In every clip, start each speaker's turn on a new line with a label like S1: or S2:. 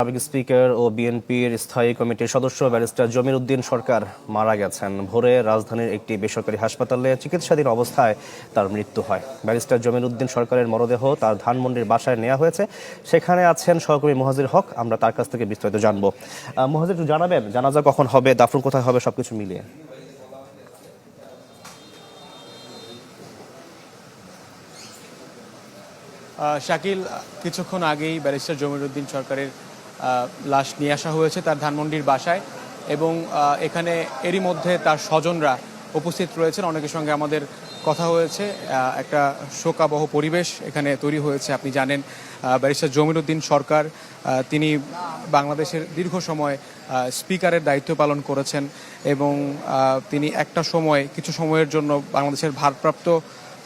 S1: সাবেক স্পিকার ও বিএনপির স্থায়ী কমিটির সদস্য ব্যারিস্টার জমির উদ্দিন সরকার মারা গেছেন। ভোরে রাজধানীর একটি বেসরকারি হাসপাতালে চিকিৎসাধীন অবস্থায় তার মৃত্যু হয়। ব্যারিস্টার জমির উদ্দিন সরকারের মরদেহ তার ধানমন্ডির বাসায় নেওয়া হয়েছে। সেখানে আছেন সহকর্মী মুহাজির হক। আমরা তার কাছ থেকে বিস্তারিত জানবো। মুহাজির, একটু জানাবেন জানাজা কখন হবে, দাফন কোথায় হবে, সবকিছু মিলিয়ে?
S2: শাকিল, কিছুক্ষণ আগেই ব্যারিস্টার জমির উদ্দিন সরকারের লাশ নিয়ে আসা হয়েছে তার ধানমন্ডির বাসায়, এবং এখানে এরই মধ্যে তার স্বজনরা উপস্থিত রয়েছেন। অনেকের সঙ্গে আমাদের কথা হয়েছে। একটা শোকাবহ পরিবেশ এখানে তৈরি হয়েছে। আপনি জানেন, ব্যারিস্টার জমির উদ্দিন সরকার তিনি বাংলাদেশের দীর্ঘ সময় স্পিকারের দায়িত্ব পালন করেছেন, এবং তিনি কিছু সময়ের জন্য বাংলাদেশের ভারপ্রাপ্ত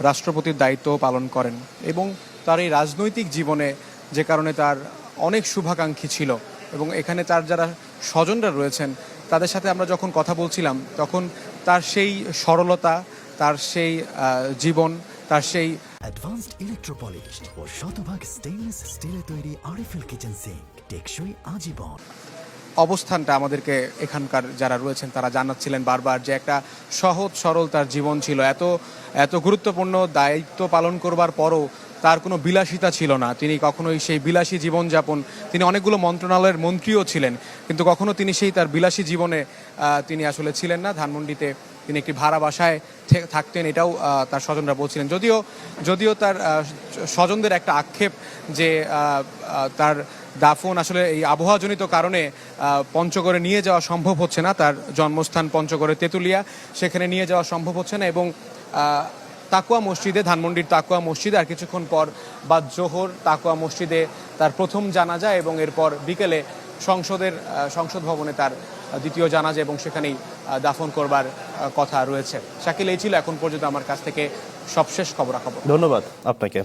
S2: রাষ্ট্রপতির দায়িত্ব পালন করেন। এবং তার এই রাজনৈতিক জীবনে যে কারণে তার অনেক শুভাকাঙ্ক্ষী ছিল, এবং এখানে তার যারা স্বজনরা রয়েছেন তাদের সাথে আমরা যখন কথা বলছিলাম, তখন তার সেই সরলতা, তার সেই জীবন, তার সেই
S3: অ্যাডভান্সড ইলেকট্রোপলিশ ও শতভাগ স্টেইনলেস স্টিলে তৈরি আরএফএল কিচেন সিঙ্ক টেকসই আজীবন
S2: অবস্থানটা আমাদেরকে এখানকার যারা রয়েছেন তারা জানাচ্ছিলেন বারবার যে একটা সহজ সরল তার জীবন ছিল। এত গুরুত্বপূর্ণ দায়িত্ব পালন করবার পরও তার কোনো বিলাসিতা ছিল না। তিনি কখনোই সেই বিলাসী জীবনযাপন, তিনি অনেকগুলো মন্ত্রণালয়ের মন্ত্রীও ছিলেন, কিন্তু কখনো তিনি সেই তার বিলাসী জীবনে তিনি আসলে ছিলেন না। ধানমন্ডিতে তিনি একটি ভাড়া বাসায় থাকতেন, এটাও তার স্বজনরা বলছিলেন। যদিও তার স্বজনদের একটা আক্ষেপ যে তার দাফন আসলে এই আবহাওয়াজনিত কারণে পঞ্চগড়ে নিয়ে যাওয়া সম্ভব হচ্ছে না। তার জন্মস্থান পঞ্চগড়ে তেঁতুলিয়া, সেখানে নিয়ে যাওয়া সম্ভব হচ্ছে না। এবং তাকুয়া মসজিদে, ধানমন্ডির তাকুয়া মসজিদে আর কিছুক্ষণ পর বাদ জোহর তাকুয়া মসজিদে তার প্রথম জানাজা, এবং এরপর বিকেলে সংসদ ভবনে তার দ্বিতীয় জানাজা, এবং সেখানেই দাফন করবার কথা রয়েছে। শাকিল, এই ছিল এখন পর্যন্ত আমার কাছ থেকে সবশেষ খবরাখবর।
S1: ধন্যবাদ আপনাকে।